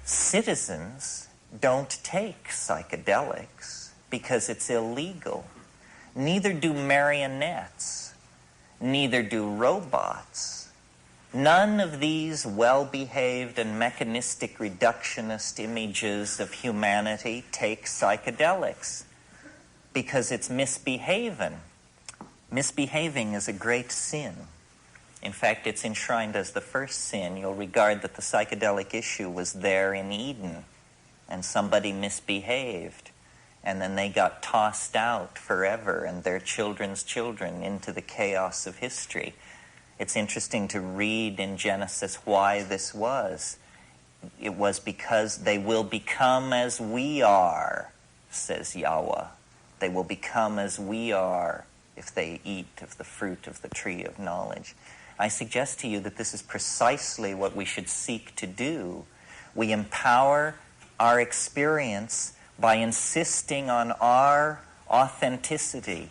Citizens don't take psychedelics because it's illegal. Neither do marionettes. Neither do robots. None of these well-behaved and mechanistic reductionist images of humanity take psychedelics because it's misbehaving. Misbehaving is a great sin. In fact, it's enshrined as the first sin. You'll regard that the psychedelic issue was there in Eden, and somebody misbehaved, and then they got tossed out forever, and their children's children into the chaos of history. It's interesting to read in Genesis why this was. It was because they will become as we are, says Yahweh. They will become as we are if they eat of the fruit of the tree of knowledge. I suggest to you that this is precisely what we should seek to do. We empower our experience by insisting on our authenticity.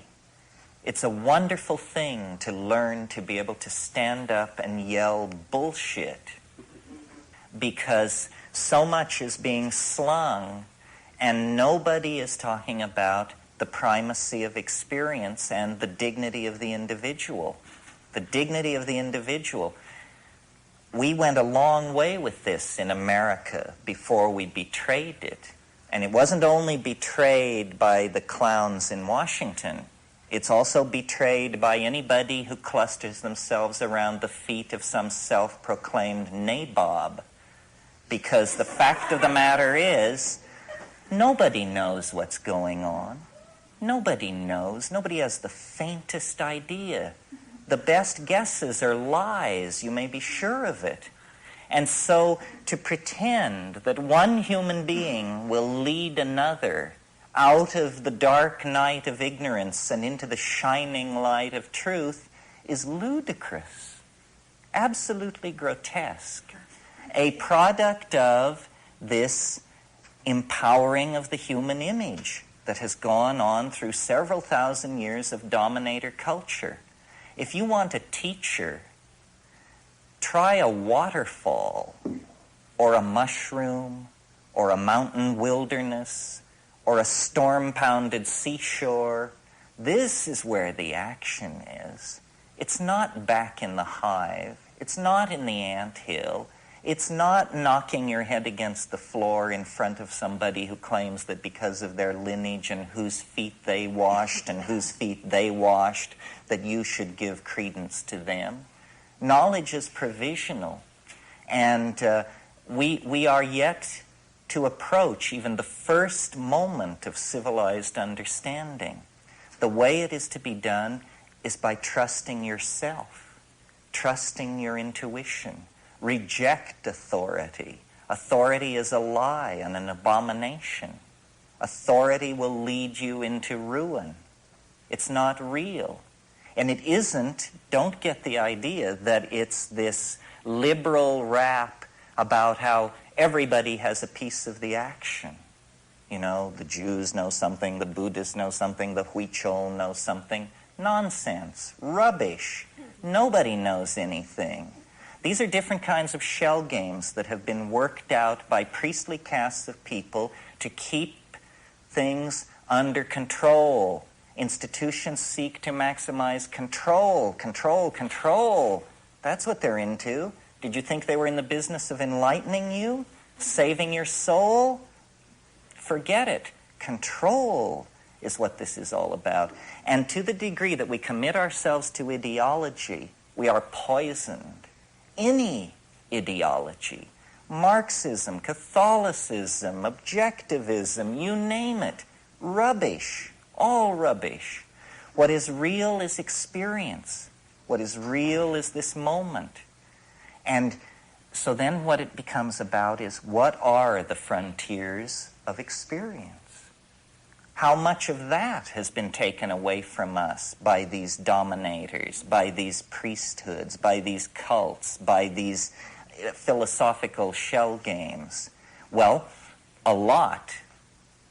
It's a wonderful thing to learn to be able to stand up and yell bullshit, because so much is being slung and nobody is talking about the primacy of experience and the dignity of the individual. The dignity of the individual. We went a long way with this in America before we betrayed it. And it wasn't only betrayed by the clowns in Washington. It's also betrayed by anybody who clusters themselves around the feet of some self-proclaimed nabob. Because the fact of the matter is, nobody knows what's going on. Nobody knows. Nobody has the faintest idea. The best guesses are lies, you may be sure of it. And so to pretend that one human being will lead another out of the dark night of ignorance and into the shining light of truth is ludicrous, absolutely grotesque. A product of this empowering of the human image that has gone on through several thousand years of dominator culture. If you want a teacher, try a waterfall, or a mushroom, or a mountain wilderness, or a storm-pounded seashore. This is where the action is. It's not back in the hive. It's not in the anthill. It's not knocking your head against the floor in front of somebody who claims that because of their lineage and whose feet they washed and whose feet they washed, that you should give credence to them. Knowledge is provisional, and we are yet to approach even the first moment of civilized understanding. The way it is to be done is by trusting yourself, trusting your intuition. Reject authority. Authority is a lie and an abomination. Authority will lead you into ruin. It's not real. And it isn't, don't get the idea that it's this liberal rap about how everybody has a piece of the action. You know, the Jews know something, the Buddhists know something, the Huichol know something. Nonsense. Rubbish. Nobody knows anything. These are different kinds of shell games that have been worked out by priestly castes of people to keep things under control. Institutions seek to maximize control, control, control. That's what they're into. Did you think they were in the business of enlightening you? Saving your soul? Forget it. Control is what this is all about. And to the degree that we commit ourselves to ideology, we are poisoned. Any ideology, Marxism, Catholicism, objectivism, you name it, rubbish, all rubbish. What is real is experience. What is real is this moment. And so then what it becomes about is, what are the frontiers of experience? How much of that has been taken away from us by these dominators, by these priesthoods, by these cults, by these philosophical shell games? Well, a lot.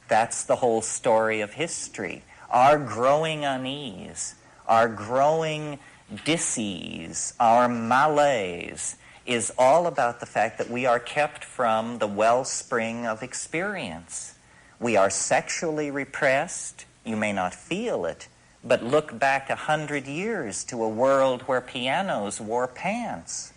That's the whole story of history. Our growing unease, our growing dis-ease, our malaise is all about the fact that we are kept from the wellspring of experience. We are sexually repressed. You may not feel it, but look back 100 years to a world where pianos wore pants.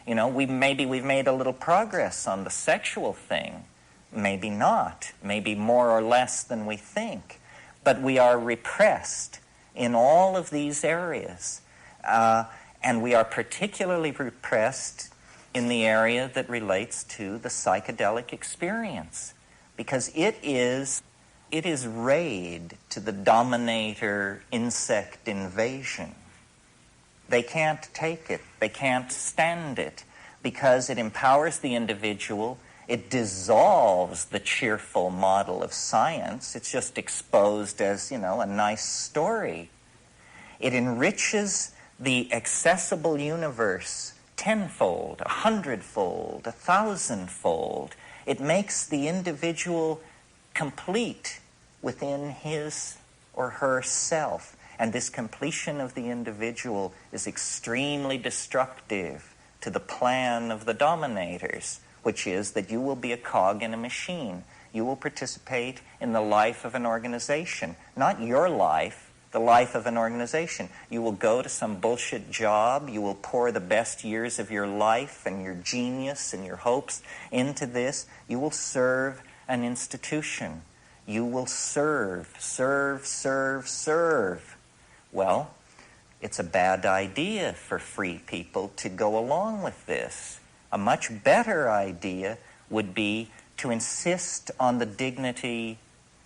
You know, maybe we've made a little progress on the sexual thing. Maybe not. Maybe more or less than we think. But we are repressed in all of these areas. And we are particularly repressed in the area that relates to the psychedelic experience, because it is raid to the dominator insect invasion. They can't take it. They can't stand it, because it empowers the individual. It dissolves the cheerful model of science. It's just exposed as, you know, a nice story. It enriches the accessible universe tenfold, 100-fold, 1,000-fold. It makes the individual complete within his or her self. And this completion of the individual is extremely destructive to the plan of the dominators, which is that you will be a cog in a machine. You will participate in the life of an organization, not your life, the life of an organization. You will go to some bullshit job. You will pour the best years of your life and your genius and your hopes into this. You will serve an institution. You will serve. Well, it's a bad idea for free people to go along with this. A much better idea would be to insist on the dignity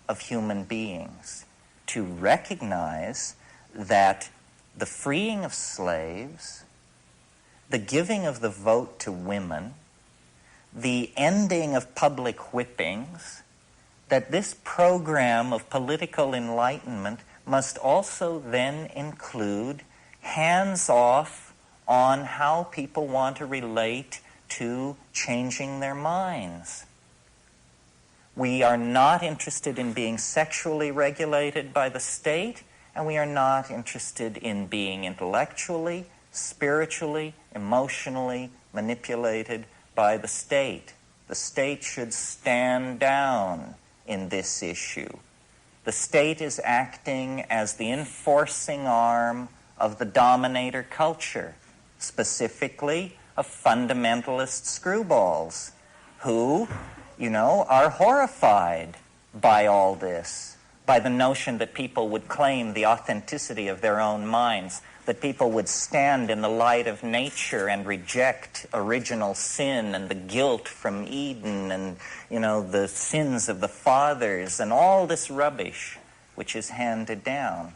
of human beings, to recognize that the freeing of slaves, the giving of the vote to women, the ending of public whippings, that this program of political enlightenment must also then include hands-off on how people want to relate to changing their minds. We are not interested in being sexually regulated by the state, and we are not interested in being intellectually, spiritually, emotionally manipulated by the state. The state should stand down in this issue. The state is acting as the enforcing arm of the dominator culture, specifically of fundamentalist screwballs who, you know, are horrified by all this, by the notion that people would claim the authenticity of their own minds, that people would stand in the light of nature and reject original sin and the guilt from Eden and, you know, the sins of the fathers and all this rubbish which is handed down.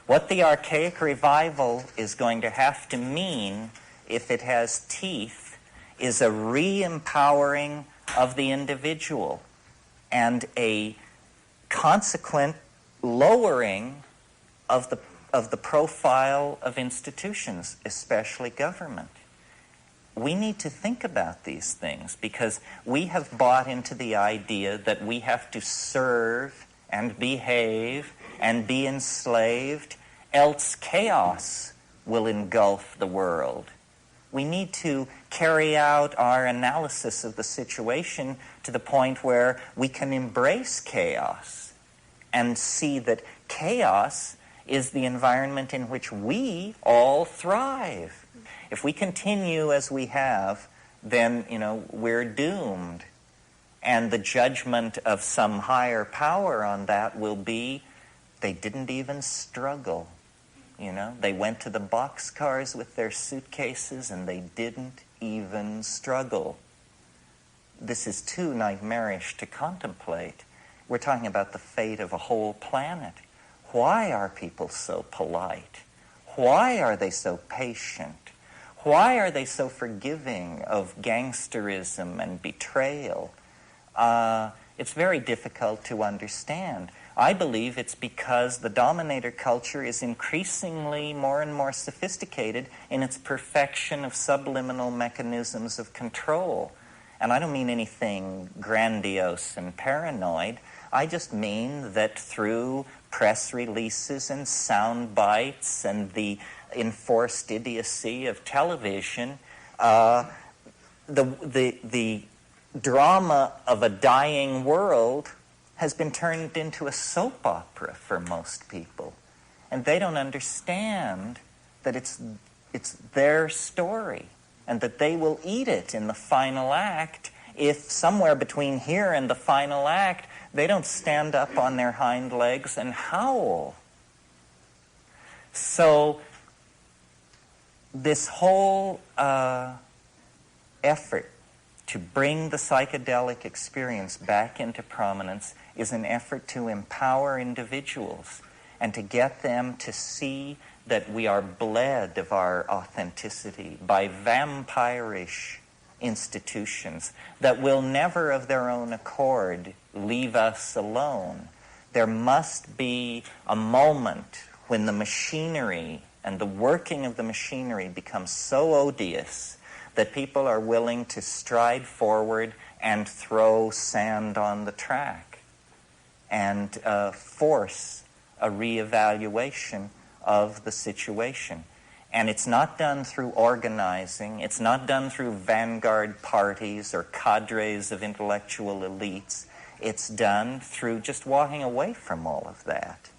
What the archaic revival is going to have to mean, if it has teeth, is a re-empowering of the individual and a consequent lowering of the profile of institutions, especially government. We need to think about these things because we have bought into the idea that we have to serve and behave and be enslaved, else chaos will engulf the world. We need to carry out our analysis of the situation to the point where we can embrace chaos and see that chaos is the environment in which we all thrive. If we continue as we have, then, you know, we're doomed. And the judgment of some higher power on that will be, they didn't even struggle. You know, they went to the boxcars with their suitcases and they didn't even struggle. This is too nightmarish to contemplate. We're talking about the fate of a whole planet. Why are people so polite? Why are they so patient? Why are they so forgiving of gangsterism and betrayal? It's very difficult to understand. I believe it's because the dominator culture is increasingly more and more sophisticated in its perfection of subliminal mechanisms of control. And I don't mean anything grandiose and paranoid. I just mean that through press releases and sound bites and the enforced idiocy of television, the drama of a dying world has been turned into a soap opera for most people. And they don't understand that it's their story and that they will eat it in the final act if somewhere between here and the final act they don't stand up on their hind legs and howl. So this whole effort to bring the psychedelic experience back into prominence is an effort to empower individuals and to get them to see that we are bled of our authenticity by vampirish institutions that will never of their own accord leave us alone. There must be a moment when the machinery and the working of the machinery becomes so odious that people are willing to stride forward and throw sand on the track and force a reevaluation of the situation. And it's not done through organizing. It's not done through vanguard parties or cadres of intellectual elites. It's done through just walking away from all of that